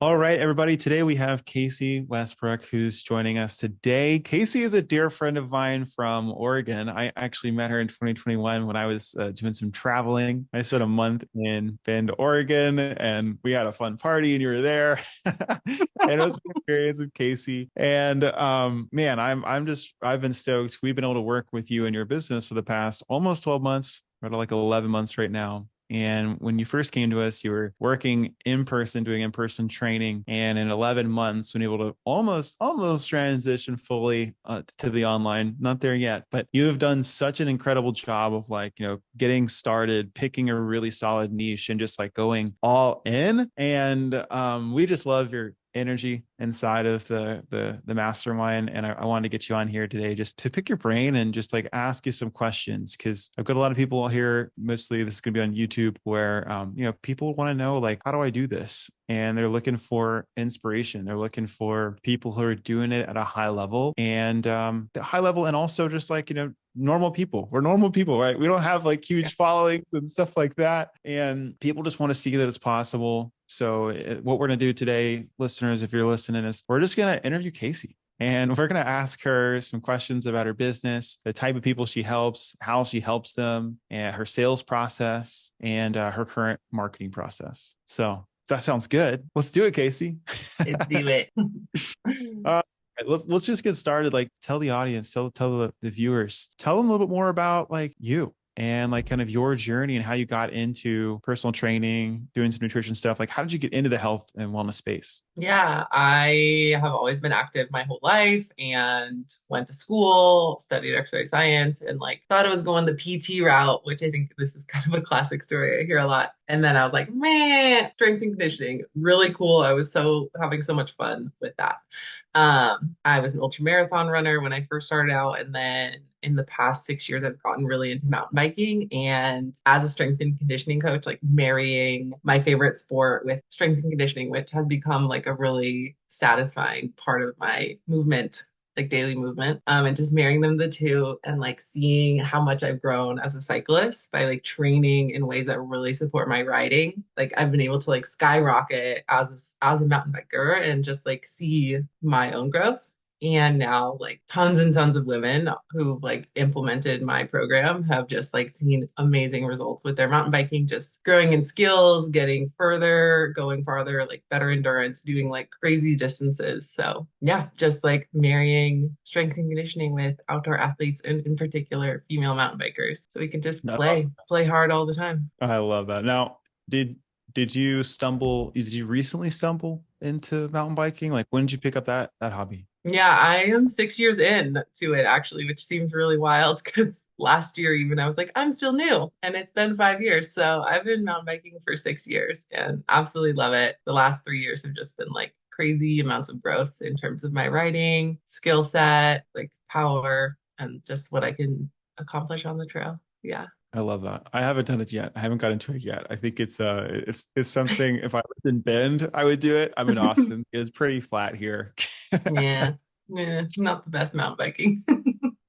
All right, everybody. Today we have Casey Westbrook who's joining us today. Casey is a dear friend of mine from Oregon. I actually met her in 2021 when I was doing some traveling. I spent a month in Bend, Oregon, and we had a fun party, and you were there. And it was an experience with Casey. And man, I've been stoked. We've been able to work with you and your business for the past almost 12 months. We're at like 11 months right now. And when you first came to us, you were working in person, doing in-person training, and in 11 months, been able to almost transition fully to the online. Not there yet, but you have done such an incredible job of getting started, picking a really solid niche, and just like going all in. And we just love your energy inside of the mastermind, and I wanted to get you on here today just to pick your brain and just like ask you some questions, because I've got a lot of people here, mostly this is going to be on YouTube, where people want to know, like, how do I do this? And they're looking for inspiration. They're looking for people who are doing it at a high level, and and also just like normal people. We're normal people, right? We don't have like huge followings and stuff like that. And people just want to see that it's possible. So what we're going to do today, listeners, if you're listening, is we're just going to interview Casey. And we're going to ask her some questions about her business, the type of people she helps, how she helps them, and her sales process, and her current marketing process. So that sounds good. Let's do it, Casey. Let's do it. uh, let's just get started. Like, tell the audience, tell the viewers, tell them a little bit more about like you and like kind of your journey and how you got into personal training, doing some nutrition stuff. Like, how did you get into the health and wellness space? Yeah, I have always been active my whole life and went to school, studied exercise science, and like thought I was going the PT route, which I think this is kind of a classic story I hear a lot. And then I was like, man, strength and conditioning, really cool. I was so having so much fun with that. I was an ultra marathon runner when I first started out, and then in the past 6 years, I've gotten really into mountain biking. And as a strength and conditioning coach, like marrying my favorite sport with strength and conditioning, which has become like a really satisfying part of my movement, like daily movement, and just marrying them the two and like seeing how much I've grown as a cyclist by like training in ways that really support my riding. Like I've been able to like skyrocket as a mountain biker and just like see my own growth. And now like tons and tons of women who like implemented my program have just like seen amazing results with their mountain biking, just growing in skills, getting further, going farther, like better endurance, doing like crazy distances. So yeah, just like marrying strength and conditioning with outdoor athletes and in particular female mountain bikers. So we can just No, play hard all the time. I love that. Now, did did you recently stumble into mountain biking? Like, when did you pick up that hobby? Yeah, I am 6 years in to it actually, which seems really wild because last year even I was like, I'm still new, and it's been 5 years. So I've been mountain biking for 6 years and absolutely love it. The last 3 years have just been like crazy amounts of growth in terms of my riding, skill set, like power, and just what I can accomplish on the trail. Yeah. I love that. I haven't done it yet. I haven't got into it yet. I think it's something, if I lived in Bend, I would do it. I'm in Austin. It's pretty flat here. Yeah. Yeah, not the best mountain biking.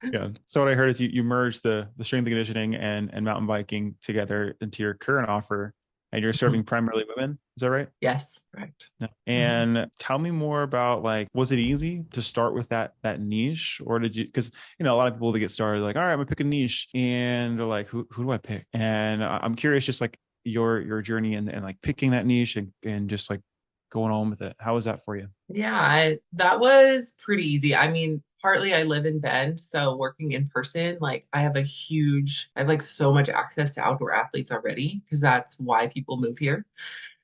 Yeah. So what I heard is you merge the strength and conditioning and mountain biking together into your current offer, and you're serving primarily women. Is that right? Yes, correct. No. Mhm. And tell me more about, like, was it easy to start with that niche, or did you? Because a lot of people, they get started like, all right, I'm gonna pick a niche, and they're like, who do I pick? And I'm curious, just like your journey and like picking that niche and just like going on with it. How was that for you? Yeah, that was pretty easy. I mean, partly I live in Bend, so working in person, like I have like so much access to outdoor athletes already because that's why people move here.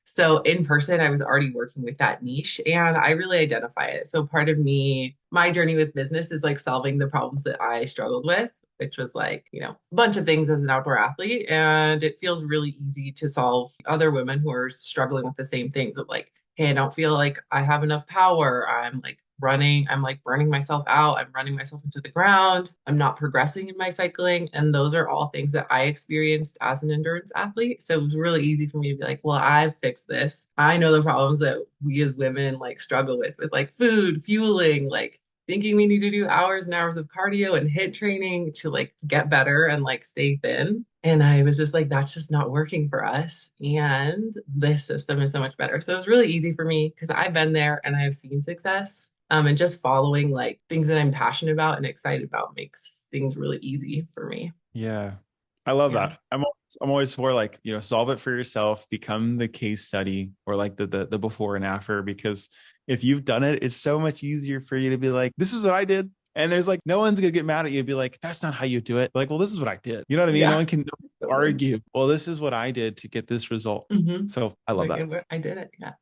So in person, I was already working with that niche and I really identify it. So part of me, my journey with business is like solving the problems that I struggled with, which was like, a bunch of things as an outdoor athlete. And it feels really easy to solve other women who are struggling with the same things of like, hey, I don't feel like I have enough power. I'm like burning myself out. I'm running myself into the ground. I'm not progressing in my cycling. And those are all things that I experienced as an endurance athlete. So it was really easy for me to be like, well, I've fixed this. I know the problems that we as women like struggle with like food, fueling, like thinking we need to do hours and hours of cardio and hit training to like get better and like stay thin. And I was just like, that's just not working for us. And this system is so much better. So it was really easy for me because I've been there and I've seen success. And just following like things that I'm passionate about and excited about makes things really easy for me. Yeah. I love Yeah. that. I'm always for like, solve it for yourself, become the case study or like the before and after, because if you've done it, it's so much easier for you to be like, this is what I did. And there's like no one's gonna get mad at you and be like, that's not how you do it. Like, well, this is what I did. You know what I mean? No Yeah. one can Totally. argue, well, this is what I did to get this result. So I love Like that. I did it. Yeah.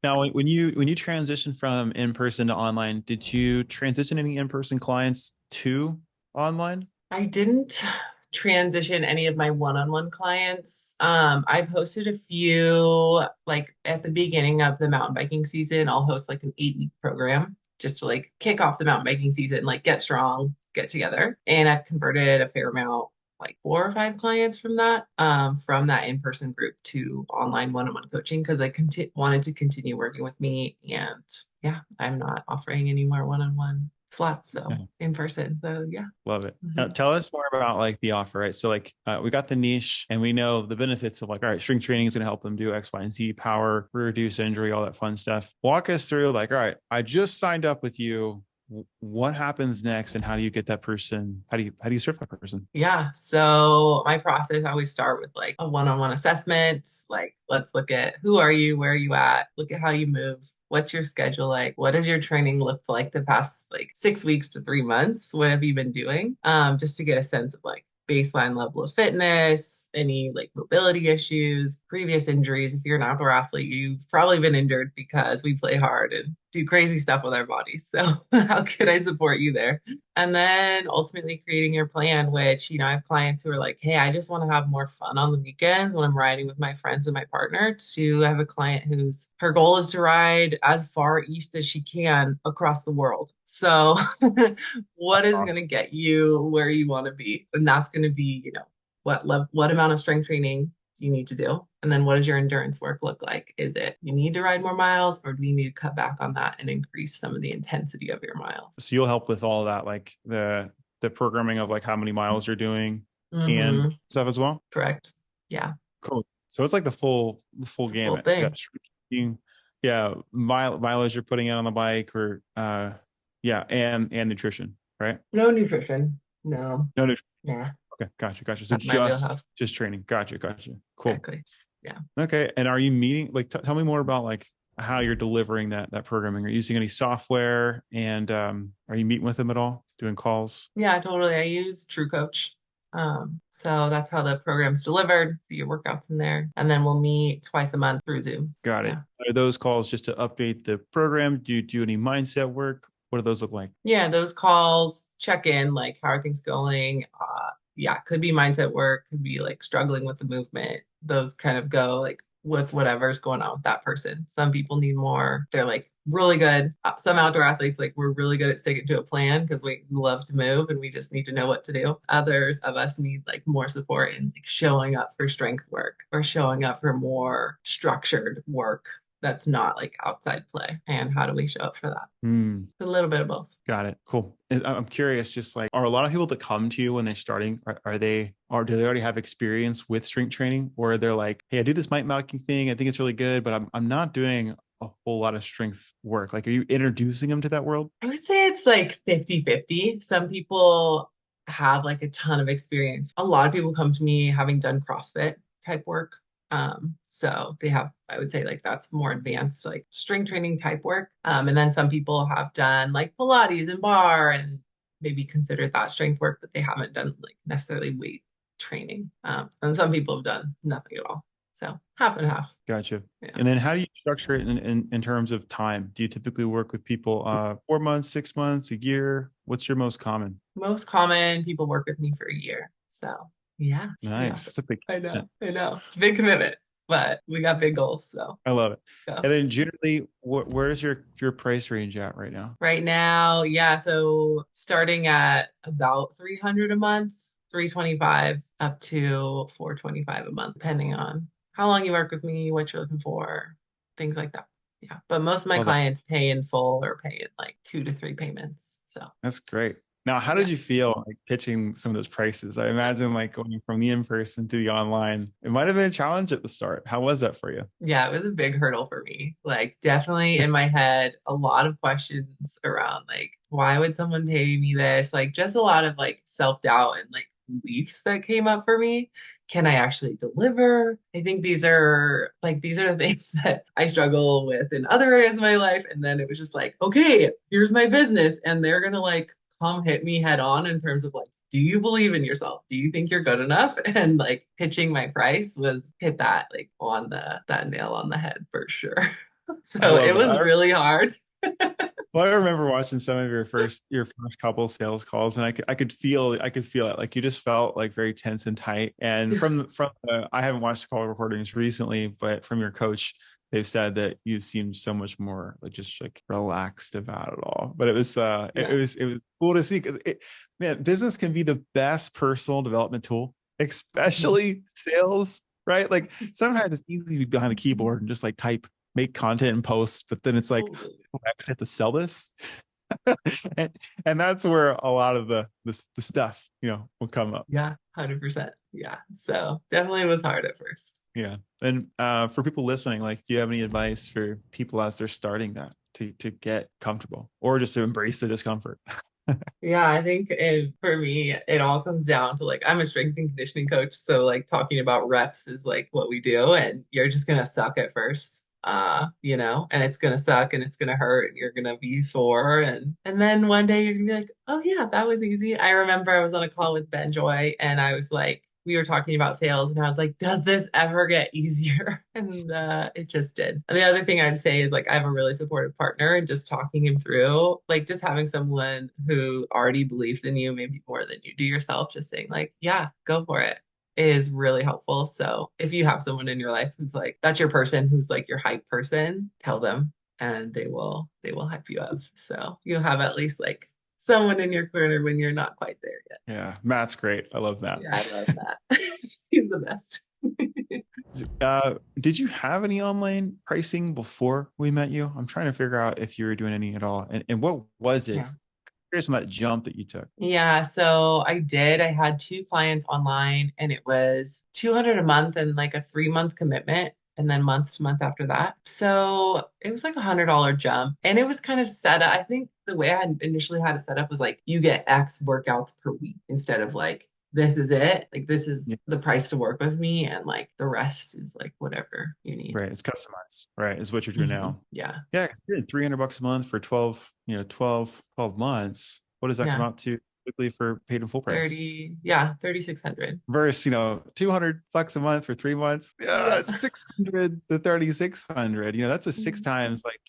Now, when you transition from in person to online, did you transition any in person clients to online? I didn't transition any of my one-on-one clients. I've hosted a few, like at the beginning of the mountain biking season, I'll host like an 8-week program just to like kick off the mountain biking season, like get strong, get together. And I've converted a fair amount, like 4 or 5 clients from that in-person group to online one-on-one coaching because I wanted to continue working with me. And yeah, I'm not offering any more one-on-one slots, so Yeah. in person. So yeah. Love it. Now, Mhm. tell us more about like the offer, right? So like we got the niche and we know the benefits of like, all right, strength training is going to help them do X, Y, and Z, power, reduce injury, all that fun stuff. Walk us through like, all right, I just signed up with you. What happens next and how do you get that person? How do you serve that person? Yeah. So my process, I always start with like a one-on-one assessment. Like, let's look at who are you, where are you at, look at how you move. What's your schedule like? What does your training look like the past like 6 weeks to 3 months? What have you been doing? Just to get a sense of like baseline level of fitness, any like mobility issues, previous injuries. If you're an outdoor athlete, you've probably been injured because we play hard and do crazy stuff with our bodies. So how can I support you there? And then ultimately creating your plan, which, I have clients who are like, hey, I just want to have more fun on the weekends when I'm riding with my friends and my partner. To have a client whose her goal is to ride as far east as she can across the world. So what is going to Awesome. get you where you want to be? And that's going to be, what amount of strength training do you need to do? And then what does your endurance work look like? Is it you need to ride more miles, or do you need to cut back on that and increase some of the intensity of your miles? So you'll help with all of that, like the programming of like how many miles you're doing and Mm-hmm. stuff as well. Correct. Yeah, Cool. So it's like the full it's a full gamut. Yeah. thing. Yeah. Mileage you're putting out on the bike or yeah, and nutrition, right? No nutrition. No. No nutrition. Nah, Okay, gotcha. So not my just wheelhouse. just training. Gotcha. Cool. Exactly. Yeah. Okay. And are you meeting like tell me more about like how you're delivering that programming? Are you using any software and are you meeting with them at all? Doing calls? Yeah, totally. I use True Coach. So that's how the program's delivered. See your workouts in there. And then we'll meet twice a month through Zoom. Got it. Yeah. Are those calls just to update the program? Do you do any mindset work? What do those look like? Yeah, those calls check in, like how are things going? Yeah, could be mindset work, could be like struggling with the movement. Those kind of go like with whatever's going on with that person. Some people need more. They're like really good. Some outdoor athletes like we're really good at sticking to a plan because we love to move and we just need to know what to do. Others of us need like more support in like showing up for strength work or showing up for more structured work that's not like outside play. And how do we show up for that? Hmm. A little bit of both. Got it. Cool. I'm curious, just like, are a lot of people that come to you when they're starting, or do they already have experience with strength training, or they're like, hey, I do this mic mounting thing. I think it's really good, but I'm not doing a whole lot of strength work. Like, are you introducing them to that world? I would say it's like 50-50. Some people have like a ton of experience. A lot of people come to me having done CrossFit type work. So they have, I would say like that's more advanced, like strength training type work. And then some people have done like Pilates and bar and maybe considered that strength work, but they haven't done like necessarily weight training. And some people have done nothing at all. So half and half. Gotcha. Yeah. And then how do you structure it in terms of time? Do you typically work with people 4 months, 6 months, a year? What's your most common? Most common people work with me for a year. So yeah, it's pretty Nice. awesome. That's a big I commitment. know, I know. It's a big commitment, but we got big goals. So I love it. yeah. And then generally, where is your price range at right now? Right now, yeah, so starting at about 300 a month, 325 up to 425 a month, depending on how long you work with me, what you're looking for, things like that. Yeah. But most of my Love that. clients pay in full or pay in like 2 to 3 payments. So That's great. Now, how did Yeah. you feel like pitching some of those prices? I imagine like going from the in-person to the online, it might have been a challenge at the start. How was that for you? Yeah, it was a big hurdle for me. Like, definitely in my head, a lot of questions around like, why would someone pay me this? Like, just a lot of like self-doubt and like beliefs that came up for me. Can I actually deliver? I think these are the things that I struggle with in other areas of my life. And then it was just like, okay, here's my business, and they're gonna like come hit me head on in terms of like, do you believe in yourself? Do you think you're good enough? And like pitching my price was hit that like on the that nail on the head for sure. I So love it that. was really hard. Well, I remember watching some of your first couple sales calls, and I could feel it. Like you just felt like very tense and tight. And I haven't watched the call recordings recently, but from your coach, they've said that you seemed so much more like just like relaxed about it all. But Yeah. it was cool to see because man, business can be the best personal development tool, Mhm. especially sales, right? Like sometimes it's easy to be behind the keyboard and just like type, make content and posts, but then it's like Totally. I actually have to sell this. and, and that's where a lot of the stuff, will come up. Yeah, 100%. Yeah. So definitely was hard at first. Yeah. And for people listening, like, do you have any advice for people as they're starting that to get comfortable or just to embrace the discomfort? Yeah, I think for me, it all comes down to like I'm a strength and conditioning coach, so like talking about reps is like what we do, and you're just gonna suck at first, and it's gonna suck and it's gonna hurt and you're gonna be sore, and then one day you're gonna be like, oh yeah, that was easy. I remember I was on a call with Ben Joy, and I was like, we were talking about sales, and I was like, does this ever get easier? And it just did. And the other thing I'd say is like I have a really supportive partner, and just talking him through, like just having someone who already believes in you, maybe more than you do yourself, just saying like, yeah, go for it is really helpful. So if you have someone in your life who's like that's your person, who's like your hype person, tell them, and they will hype you up. So you'll have at least like someone in your corner when you're not quite there yet. Yeah. Matt's great. I love Matt. Yeah, I love that. He's the best. Did you have any online pricing before we met you? I'm trying to figure out if you were doing any at all. And what was it? Yeah. Curious on that jump that you took. Yeah, so I did. I had two clients online, and it was 200 a month and like a 3 month commitment, and then month to month after that. So it was like $100 jump. And it was kind of set up. I think the way I had initially had it set up was like you get X workouts per week instead of like this is it. Like this is Yeah. the price to work with me, and like the rest is like whatever you need. Right. It's customized, right? Is what you're doing Hmm. now. Yeah. Yeah. You're 300 bucks a month for 12, 12 months. What does that come Yeah. out to quickly for paid in full price? 30, yeah, 3,600. Versus, 200 bucks a month for 3 months. Yeah, Yep. 600 to 3,600. That's a six times like,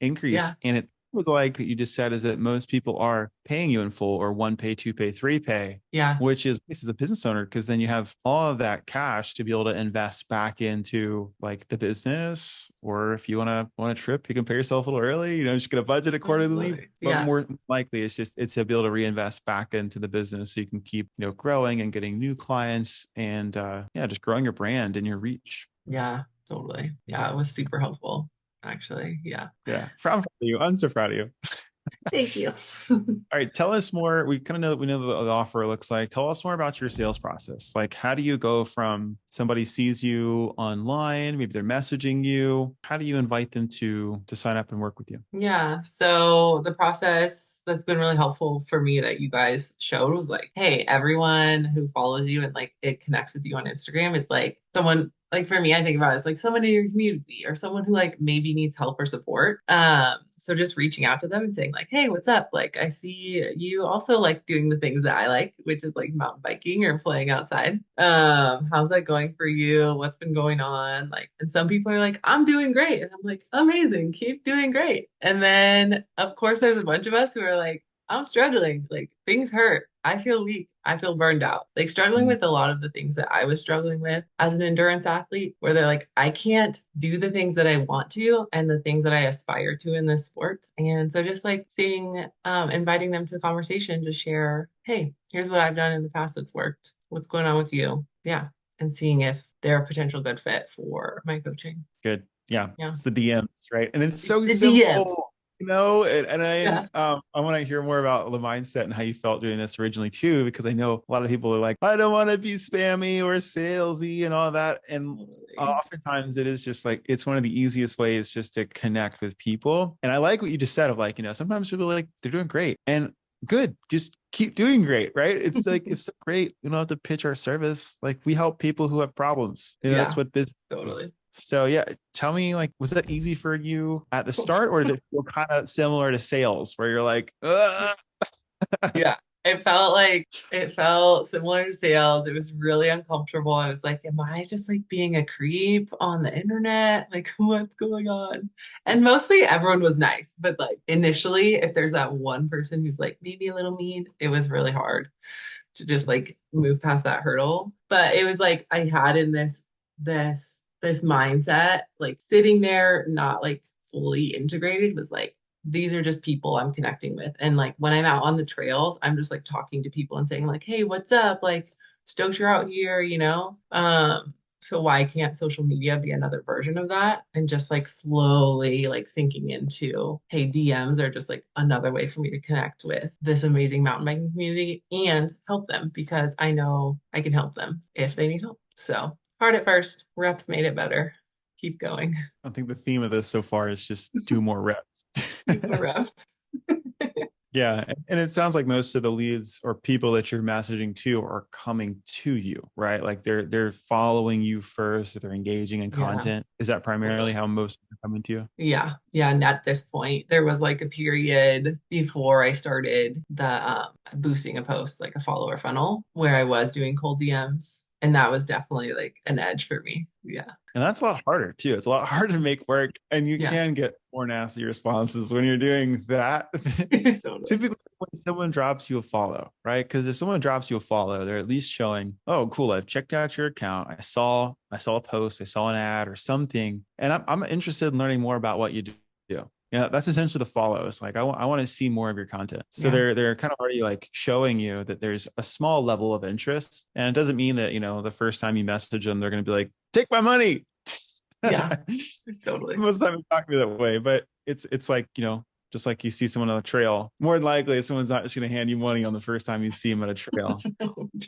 increase. Yeah. And it was like that you just said is that most people are paying you in full or one pay, two pay, three pay, Yeah. which is this is a business owner because then you have all of that cash to be able to invest back into like the business. Or if you want a trip, you can pay yourself a little early, just get a budget accordingly. Absolutely. But Yeah. more likely it's to be able to reinvest back into the business so you can keep, growing and getting new clients and yeah, just growing your brand and your reach. Yeah, totally. Yeah, it was super helpful, actually. Yeah. Yeah. I'm proud of you. I'm so proud of you. Thank you. All right, tell us more. We kind of know we know what the offer looks like. Tell us more about your sales process. Like, how do you go from somebody sees you online, maybe they're messaging you. How do you invite them to sign up and work with you? Yeah, so the process that's been really helpful for me that you guys showed was like, hey, everyone who follows you and like it connects with you on Instagram is like someone like for me, I think about it as like someone in your community or someone who like maybe needs help or support. So just reaching out to them and saying like, hey, what's up? Like I see you also like doing the things that I like, which is like mountain biking or playing outside. How's that going for you? What's been going on? Like, and some people are like, I'm doing great. And I'm like, amazing, keep doing great. And then of course there's a bunch of us who are like, I'm struggling. Like things hurt. I feel weak. I feel burned out. Like struggling Mm. with a lot of the things that I was struggling with as an endurance athlete, where they're like, I can't do the things that I want to and the things that I aspire to in this sport. And so just like inviting them to a conversation to share, hey, here's what I've done in the past that's worked. What's going on with you? Yeah. And seeing if they're a potential good fit for my coaching. Good. Yeah, Yeah. it's the DMs, right? And it's It's so the DMs. simple. And Yeah. I want to hear more about the mindset and how you felt doing this originally too, because I know a lot of people are like, I don't want to be spammy or salesy and all that. And Totally. oftentimes it is just like it's one of the easiest ways just to connect with people. And I like what you just said of like, sometimes people are like they're doing great and good, just keep doing great, right? It's like if so great, we don't have to pitch our service. Like we help people who have problems. That's Yeah, what business totally. is. So yeah, tell me, like, was that easy for you at the start, or did it feel kind of similar to sales, where you're like, ugh? Yeah, it felt similar to sales. It was really uncomfortable. I was like, am I just like being a creep on the internet? Like, what's going on? And mostly everyone was nice, but like initially, if there's that one person who's like maybe a little mean, it was really hard to just like move past that hurdle. But it was like I had in this mindset, like sitting there, not like fully integrated, was like these are just people I'm connecting with. And like when I'm out on the trails, I'm just like talking to people and saying like, hey, what's up? Like stoked you're out here, you know? So why can't social media be another version of that? And just like slowly like sinking into, hey, DMs are just like another way for me to connect with this amazing mountain biking community and help them because I know I can help them if they need help. So hard at first, reps made it better. Keep going. I think the theme of this so far is just do more reps. Do more reps. Yeah, and it sounds like most of the leads or people that you're messaging to are coming to you, right? Like they're following you first, or they're engaging in Yeah, content. Is that primarily totally. how most are coming to you? Yeah, yeah. And at this point, there was like a period before I started the boosting a post, like a follower funnel, where I was doing cold DMs. And that was definitely like an edge for me. Yeah. And that's a lot harder too. It's a lot harder to make work, and you Yeah. can get more nasty responses when you're doing that. Totally. Typically, when someone drops you a follow, right? Because if someone drops you a follow, they're at least showing, oh, cool, I've checked out your account. I saw a post, I saw an ad or something, and I'm interested in learning more about what you do. Yeah, that's essentially the follow. It's like I want to see more of your content. So Yeah. they're kind of already like showing you that there's a small level of interest, and it doesn't mean that the first time you message them they're going to be like, take my money. Yeah. Totally. Most of the time it's not gonna be that way, but it's like just like you see someone on a trail, more than likely someone's not just going to hand you money on the first time you see them at a trail.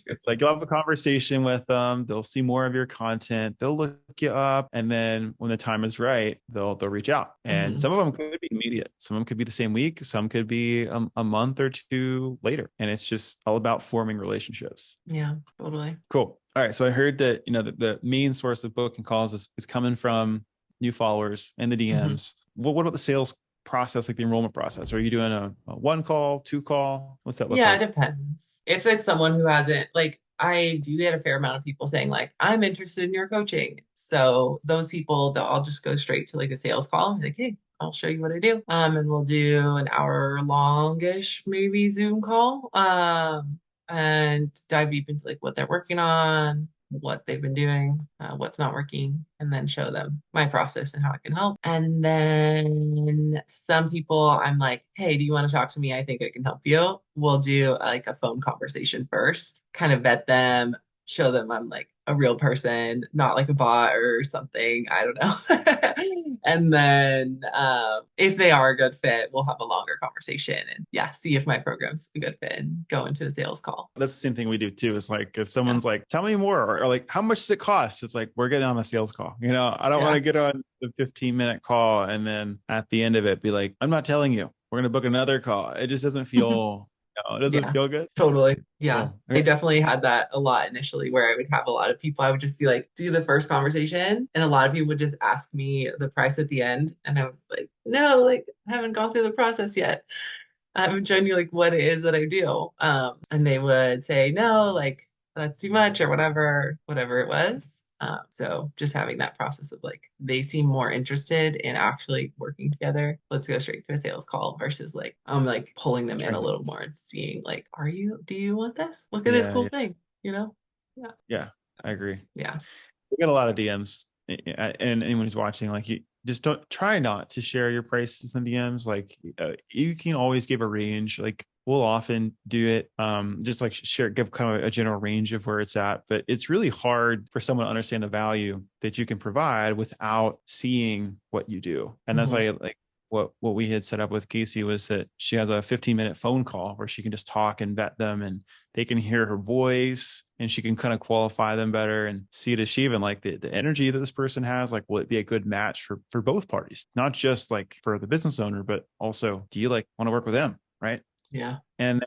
It's like you'll have a conversation with them, they'll see more of your content, they'll look you up, and then when the time is right, they'll reach out. And Mhm. some of them could be immediate, some of them could be the same week, some could be a month or two later, and it's just all about forming relationships. Yeah, totally. Cool. All right. So I heard that the main source of booking calls is coming from new followers and the Mhm. DMs. What about the sales process, like the enrollment process? Are you doing a one call, two call? What's that look Yeah, it like? depends. If it's someone who hasn't, like, I do get a fair amount of people saying, like, I'm interested in your coaching. So those people, I'll just go straight to like a sales call and be like, hey, I'll show you what I do. And we'll do an hour longish, maybe Zoom call. And dive deep into like what they're working on, what they've been doing, what's not working, and then show them my process and how I can help. And then some people, I'm like, hey, do you want to talk to me? I think I can help you. We'll do like a phone conversation first, kind of vet them, show them I'm like a real person, not like a bot or something. I don't know. And then if they are a good fit, we'll have a longer conversation and yeah, see if my program's a good fit and go into a sales call. That's the same thing we do too. It's like if Yeah. someone's like, tell me more, or like, how much does it cost? It's like, we're getting on a sales call. I don't want Yeah. to get on the 15-minute call and then at the end of it be like, I'm not telling you. We're going to book another call. It just doesn't feel, it doesn't Yeah, feel good. totally. Yeah. Cool. I Okay. definitely had that a lot initially where I would have a lot of people. I would just be like, do the first conversation. And a lot of people would just ask me the price at the end. And I was like, no, like, I haven't gone through the process yet. I'm showing you like what it is that I do. And they would say, no, like that's too much or whatever it was. So just having that process of like they seem more interested in actually working together. Let's go straight to a sales call versus like I'm like pulling them in a Trying to, little more and seeing like, do you want this? Look at this yeah, cool yeah, thing, you know? Yeah. yeah, I agree. Yeah. We get a lot of DMs, and anyone who's watching, like, you just don't try not to share your prices in DMs. Like, you can always give a range. Like, we'll often do it, just like share, give kind of a general range of where it's at. But it's really hard for someone to understand the value that you can provide without seeing what you do. And that's Hmm. why, like, what we had set up with Casey was that she has a 15-minute phone call where she can just talk and vet them, and they can hear her voice, and she can kind of qualify them better and see does she even like the energy that this person has, like will it be a good match for both parties, not just like for the business owner, but also do you like want to work with them, right? Yeah. And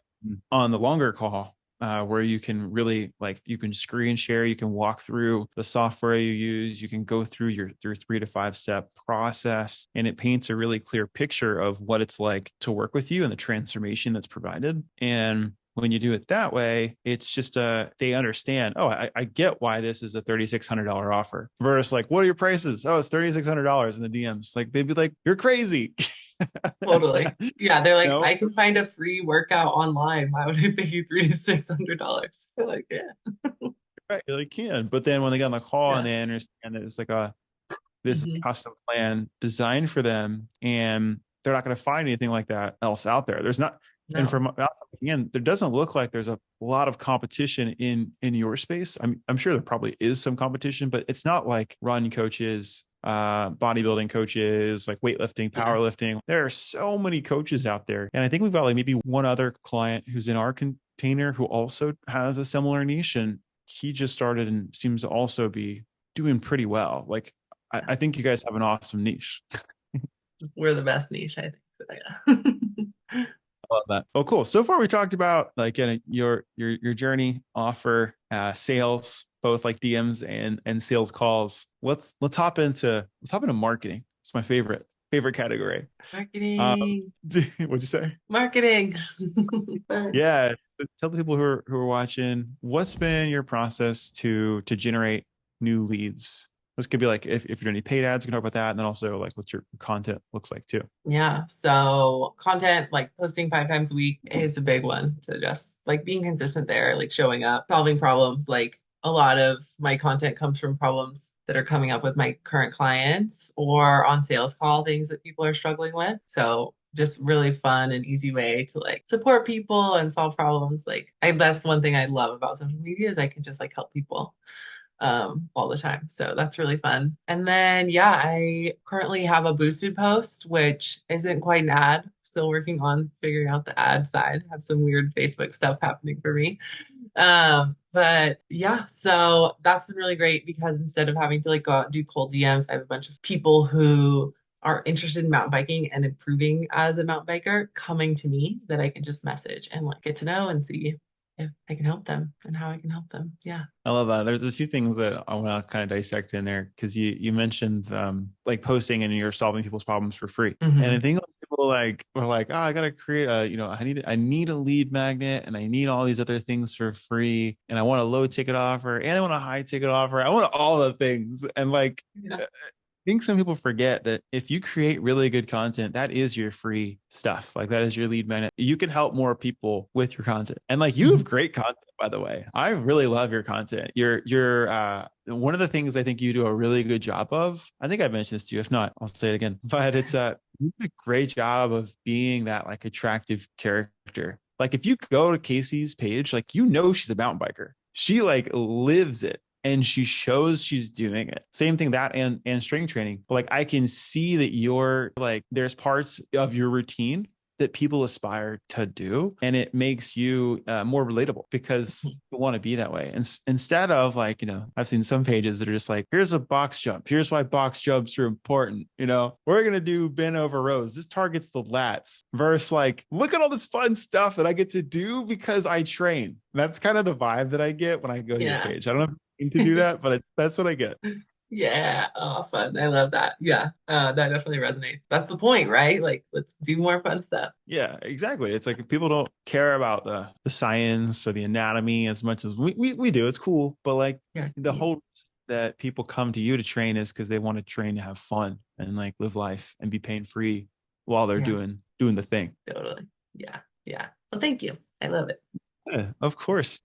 on the longer call, where you can really like you can screen share, you can walk through the software you use, you can go through your 3 to 5 step process, and it paints a really clear picture of what it's like to work with you and the transformation that's provided. And when you do it that way, it's just they understand, oh, I get why this is a $3,600 offer versus like, what are your prices? Oh, it's $3,600 in the DMs. Like they'd be like, you're crazy. Totally. Yeah, they're like, No, I can find a free workout online. Why would I pay you $300 to $600? Like, yeah, right, you really can. But then when they get on the call and yeah. they understand that it's like a this Hmm. custom plan designed for them, and they're not going to find anything like that else out there. There's not, and No. from outside looking in, there doesn't look like there's a lot of competition in your space. I'm sure there probably is some competition, but it's not like run coaches, bodybuilding coaches, like weightlifting, Yeah. powerlifting. There are so many coaches out there, and I think we've got like maybe one other client who's in our container who also has a similar niche, and he just started and seems to also be doing pretty well. Like I think you guys have an awesome niche. We're the best niche, I think. So, yeah. I love that. Oh, cool. So far, we talked about like your journey, offer, sales, both like DMs and sales calls. Let's hop into marketing. It's my favorite category. Um, Marketing. what'd you say? Marketing. Yeah, tell the people who are watching what's been your process to generate new leads. This could be like if you're doing any paid ads, you can talk about that, and then also like what your content looks like too. Yeah. So content, like posting 5 times a week is a big one. So just like being consistent there, like showing up, solving problems. Like a lot of my content comes from problems that are coming up with my current clients or on sales call, things that people are struggling with. So just really fun and easy way to like support people and solve problems. Like that's one thing I love about social media is I can just like help people all the time. So that's really fun. And then, yeah, I currently have a boosted post, which isn't quite an ad. Still working on figuring out the ad side. Have some weird Facebook stuff happening for me. But yeah, so that's been really great because instead of having to like go out and do cold DMs, I have a bunch of people who are interested in mountain biking and improving as a mountain biker coming to me that I can just message and like get to know and see if I can help them and how I can help them. Yeah. I love that. There's a few things that I want to kind of dissect in there because you mentioned like posting and you're solving people's problems for free. And I Hmm. think people like were like, oh, I gotta create a, I need a lead magnet and I need all these other things for free. And I want a low ticket offer and I want a high ticket offer. I want all the things. And like Yeah. think some people forget that if you create really good content, that is your free stuff. Like that is your lead magnet. You can help more people with your content. And like you Mhm. have great content, by the way. I really love your content. You're one of the things I think you do a really good job of. I think I mentioned this to you. If not, I'll say it again. But it's you do a great job of being that like attractive character. Like if you go to Casey's page, like she's a mountain biker. She like lives it and she shows she's doing it. Same thing that and strength training. But like I can see that you're like there's parts of your routine that people aspire to do, and it makes you more relatable because you want to be that way. And instead of like I've seen some pages that are just like, here's a box jump. Here's why box jumps are important. We're gonna do bend over rows. This targets the lats. Versus like, look at all this fun stuff that I get to do because I train. That's kind of the vibe that I get when I go to your Yeah. page. I don't know to do that, but that's what I get. Yeah. Oh, fun. I love that. Yeah. That definitely resonates. That's the point, right? Like, let's do more fun stuff. Yeah, exactly. It's like if people don't care about the science or the anatomy as much as we do. It's cool, but like Yeah. the whole reason that people come to you to train is because they want to train to have fun and like live life and be pain free while they're Yeah. doing the thing. Totally. Yeah. Yeah. Well, thank you. I love it. Yeah, of course.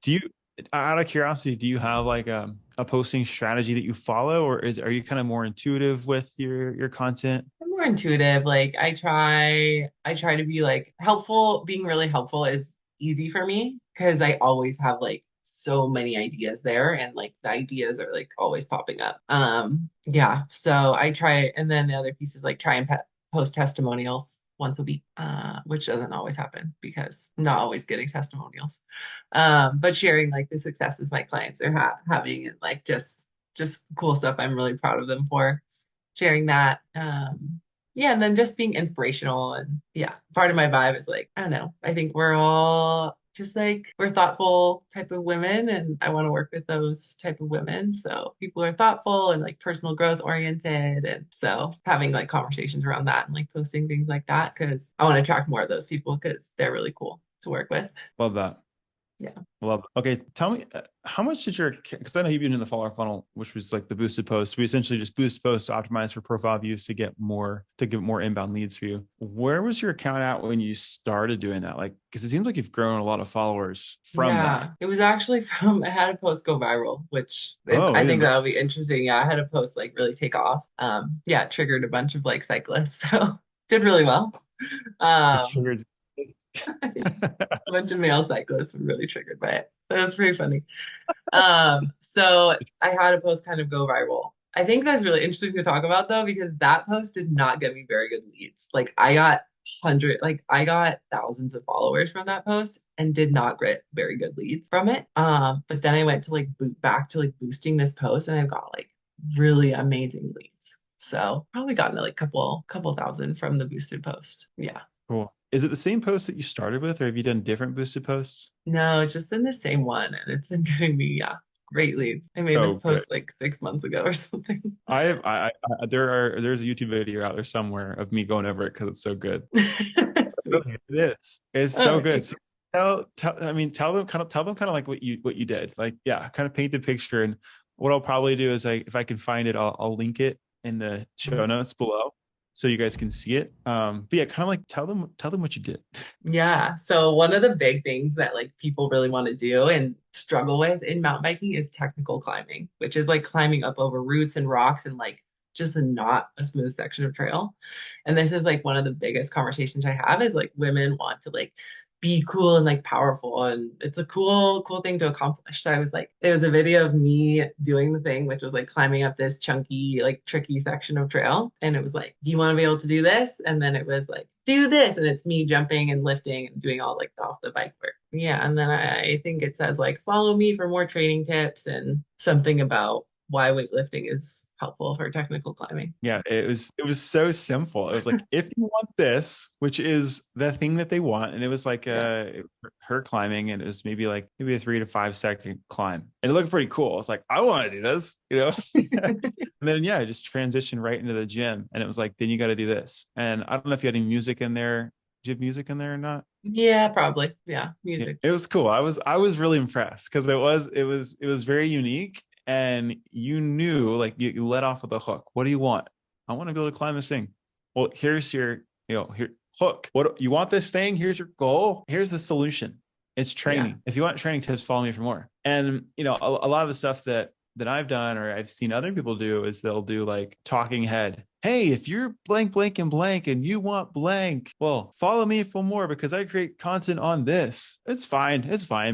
Out of curiosity, do you have like a posting strategy that you follow, or are you kind of more intuitive with your content? I'm more intuitive. Like I try to be like helpful. Being really helpful is easy for me because I always have like so many ideas there and like the ideas are like always popping up. Yeah. So I try, and then the other piece is like try and post testimonials once a week, which doesn't always happen because I'm not always getting testimonials. But sharing like the successes my clients are having and like just cool stuff I'm really proud of them for sharing that. Yeah, and then just being inspirational and yeah, part of my vibe is like, I don't know, I think we're all just like we're thoughtful type of women and I want to work with those type of women. So people are thoughtful and like personal growth oriented. And so having like conversations around that and like posting things like that because I want to attract more of those people because they're really cool to work with. Love that. Yeah. Love it. Okay, tell me how much did your, because I know you've been in the follower funnel, which was like the boosted posts. We essentially just boost posts to optimize for profile views to get more, to get more inbound leads for you. Where was your account at when you started doing that? Like, because it seems like you've grown a lot of followers from that. Yeah, it was actually from I had a post go viral, which it's Oh, I even think that'll be interesting. Yeah, I had a post like really take off. Yeah, it triggered a bunch of like cyclists, so did really well. it Um, triggered. a bunch of male cyclists were really triggered by it. So it was pretty funny. So I had a post kind of go viral. I think that's really interesting to talk about though, because that post did not get me very good leads. Like I got thousands of followers from that post and did not get very good leads from it. But then I went to like boot back to like boosting this post and I've got like really amazing leads. So probably gotten like couple thousand from the boosted post. Yeah. Cool. Is it the same post that you started with, or have you done different boosted posts? No, it's just in the same one, and it's been giving me, yeah, great leads. I made this Oh, good. post like 6 months ago or something. There's a YouTube video out there somewhere of me going over it because it's so good. Sweet. It is. It's Oh, so good. okay. So I mean, tell them kind of like what you did. Like, yeah, kind of paint the picture. And what I'll probably do is if I can find it, I'll link it in the show notes below so you guys can see it. But yeah, kind of like tell them what you did. Yeah. So one of the big things that like people really want to do and struggle with in mountain biking is technical climbing, which is like climbing up over roots and rocks and like just not a smooth section of trail. And this is like one of the biggest conversations I have is like women want to like be cool and like powerful and it's a cool thing to accomplish. So I was like, there was a video of me doing the thing, which was like climbing up this chunky, like tricky section of trail. And it was like, do you want to be able to do this? And then it was like, do this. And it's me jumping and lifting and doing all like off the bike work. Yeah. And then I think it says like, follow me for more training tips and something about why weightlifting is helpful for technical climbing. Yeah, it was so simple. It was like if you want this, which is the thing that they want, and it was like Yeah. her climbing, and it was maybe a 3 to 5 second climb, and it looked pretty cool. It's like I want to do this, you know. And then yeah, I just transitioned right into the gym, and it was like then you got to do this. And I don't know if you had any music in there. Did you have music in there or not? Yeah, probably. Yeah, Yeah, music. it was cool. I was really impressed because it was very unique, and you knew like you let off with a hook. What do you want? I want to be able to climb this thing. Well, here's your here hook. What you want this thing? Here's your goal. Here's the solution. It's Yeah. training. If you want training tips, follow me for more. And a lot of the stuff that I've done or I've seen other people do is they'll do like talking head. Hey, if you're blank, blank, and blank, and you want blank, well, follow me for more because I create content on this. It's fine,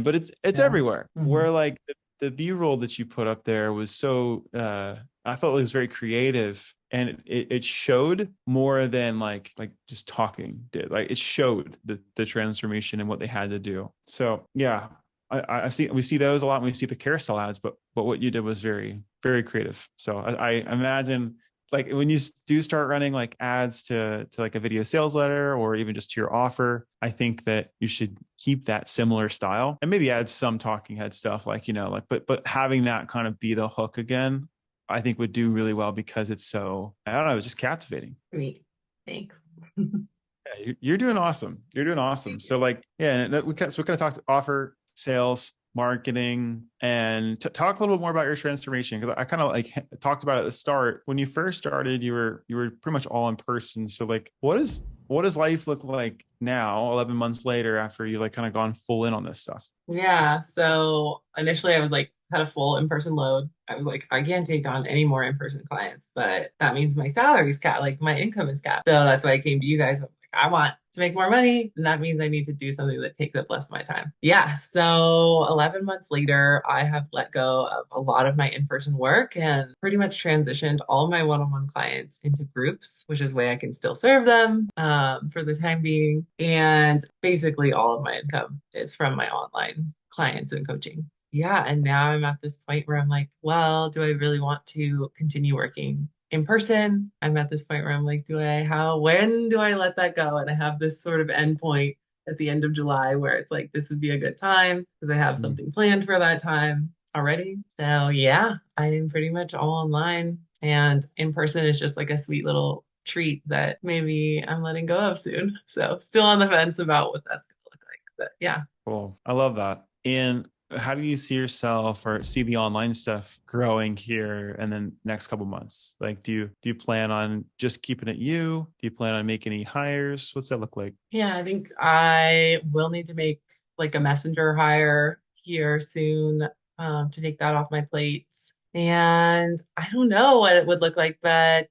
but it's Yeah. everywhere. Hmm. Where like the B-roll that you put up there was so I thought it was very creative and it showed more than like just talking did. Like it showed the transformation and what they had to do. So yeah, I see we see those a lot when we see the carousel ads, but what you did was very, very creative. So I imagine like when you do start running like ads to like a video sales letter or even just to your offer, I think that you should keep that similar style and maybe add some talking head stuff like like but having that kind of be the hook again, I think would do really well because it's so I don't know, it's just captivating. Sweet. Thanks. Yeah, you're doing awesome. You're doing awesome. Thank So you. like yeah, we kind of talked offer sales marketing and talk a little bit more about your transformation because I kind of like talked about it at the start when you first started you were pretty much all in person, so like what does life look like now 11 months later after you like kind of gone full in on this stuff? Yeah. So initially I was like had a full in-person load. I was like, I can't take on any more in-person clients, but that means my salary's capped, like my income is capped. So that's why I came to you guys. I'm like, I want to make more money, and that means I need to do something that takes up less of my time. Yeah. So 11 months later, I have let go of a lot of my in-person work and pretty much transitioned all my one-on-one clients into groups, which is a way I can still serve them for the time being. And basically all of my income is from my online clients and coaching. Yeah, and now I'm at this point where I'm like, well, do I really want to continue working in person? I'm at this point where I'm like, when do I let that go? And I have this sort of endpoint at the end of July where it's like, this would be a good time because I have Mm. something planned for that time already. So yeah, I am pretty much all online, and in person is just like a sweet little treat that maybe I'm letting go of soon. So still on the fence about what that's going to look like. But yeah. Cool. I love that. And how do you see yourself or see the online stuff growing here and then next couple months? Like, do you plan on just keeping it you? Do you plan on making any hires? What's that look like? Yeah, I think I will need to make like a messenger hire here soon to take that off my plate. And I don't know what it would look like, but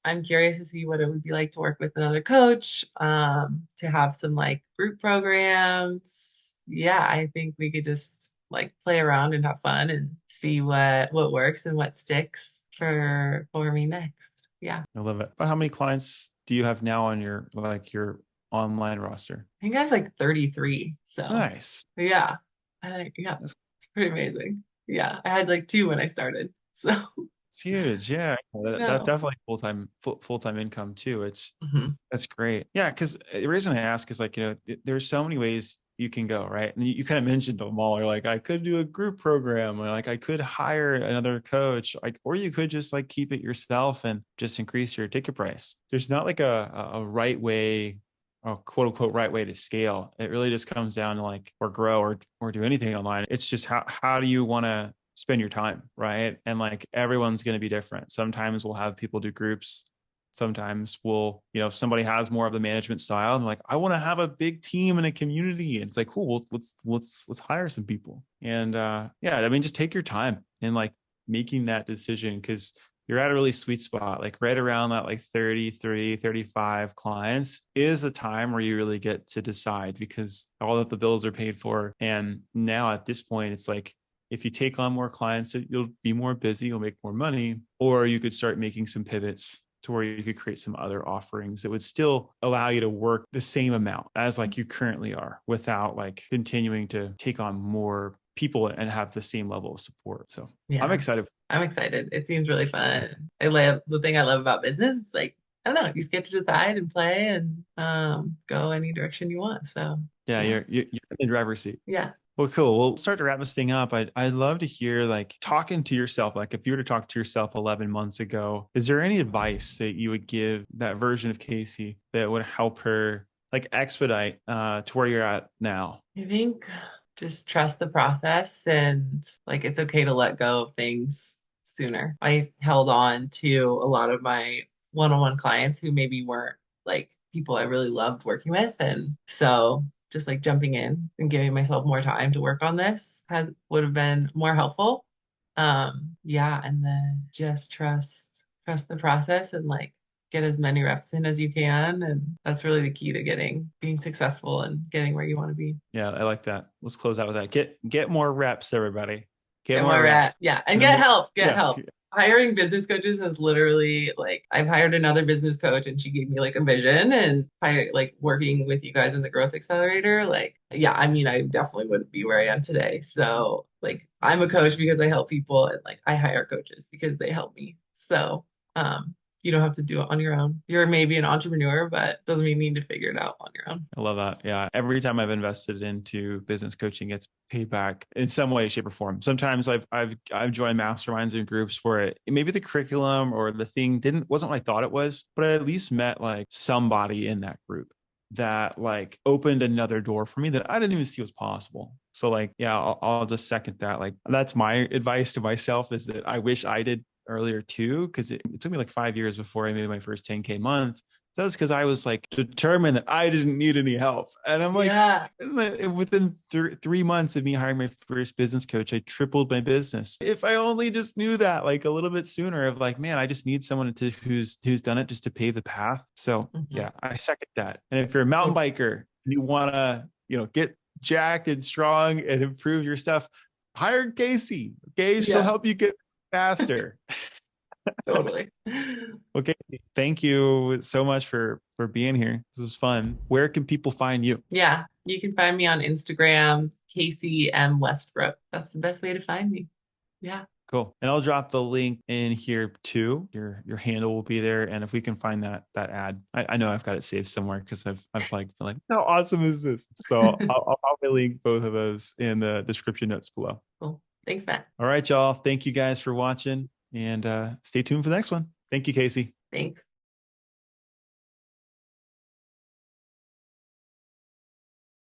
I'm curious to see what it would be like to work with another coach, to have some like group programs. Yeah, I think we could just like play around and have fun and see what works and what sticks for me next. Yeah. I love it. But how many clients do you have now on your online roster? I think I have like 33. So Nice. yeah, yeah, That's, it's pretty amazing. Yeah, I had like two when I started. So that's huge. Yeah. That's no. definitely full-time income too. Mhm. That's great. Yeah, because the reason I ask is like, there's so many ways you can go, right? And you kind of mentioned them all. You're like, I could do a group program, or like I could hire another coach, like, or you could just like keep it yourself and just increase your ticket price. There's not like a right way or quote unquote right way to scale. It really just comes down to like or grow or do anything online. It's just how do you want to spend your time, right? And like everyone's going to be different. Sometimes we'll have people do groups. Sometimes we'll, if somebody has more of the management style and like, I want to have a big team and a community. And it's like, cool, let's hire some people. And yeah, I mean, just take your time and like making that decision because you're at a really sweet spot, like right around that like 33, 35 clients is the time where you really get to decide because all of the bills are paid for. And now at this point, it's like, if you take on more clients, you'll be more busy, you'll make more money, or you could start making some pivots to where you could create some other offerings that would still allow you to work the same amount as like you currently are without like continuing to take on more people and have the same level of support. So I'm Yeah, excited. I'm excited. It seems really fun. I love the thing I love about business. It's like, I don't know, you just get to decide and play and go any direction you want. So Yeah, yeah, you're in the driver's seat. yeah. Well, cool. We'll start to wrap this thing up. I'd love to hear like talking to yourself, like if you were to talk to yourself 11 months ago, is there any advice that you would give that version of Casey that would help her like expedite to where you're at now? I think just trust the process and like it's okay to let go of things sooner. I held on to a lot of my one-on-one clients who maybe weren't like people I really loved working with. And so just like jumping in and giving myself more time to work on this would have been more helpful. Yeah, and then just trust the process and like get as many reps in as you can. And that's really the key to being successful and getting where you want to be. Yeah, I like that. Let's close out with that. Get more reps, everybody. Get Get more more reps. reps. Yeah. And And then get help. Get yeah, help. Hiring business coaches has literally like I've hired another business coach and she gave me like a vision and I like working with you guys in the growth accelerator. Like, yeah, I mean, I definitely wouldn't be where I am today. So like I'm a coach because I help people and like I hire coaches because they help me. So you don't have to do it on your own. You're maybe an entrepreneur, but doesn't mean you need to figure it out on your own. I love that. Yeah. Every time I've invested into business coaching, it's paid back in some way, shape, or form. Sometimes I've joined masterminds and groups where maybe the curriculum or the thing wasn't what I thought it was, but I at least met like somebody in that group that like opened another door for me that I didn't even see was possible. So like, yeah, I'll just second that. Like that's my advice to myself is that I wish I did earlier too, because it took me like 5 years before I made my first 10K month. That's because I was like determined that I didn't need any help. And I'm like, Yeah. within 3 months of me hiring my first business coach, I tripled my business. If I only just knew that like a little bit sooner of like, man, I just need someone who's done it just to pave the path. So Mhm. yeah, I second that. And if you're a mountain Oh, biker and you want to, get jacked and strong and improve your stuff, hire Casey. Okay. She'll yeah, help you get faster. totally. Okay. Thank you so much for being here. This is fun. Where can people find you? Yeah, you can find me on Instagram, Casey M. Westbrook. That's the best way to find me. Yeah. Cool. And I'll drop the link in here too. Your handle will be there. And if we can find that ad, I know I've got it saved somewhere because I've like been like, how awesome is this? So I'll link both of those in the description notes below. Cool. Thanks, Matt. All right, y'all. Thank you guys for watching and stay tuned for the next one. Thank you, Casey. Thanks.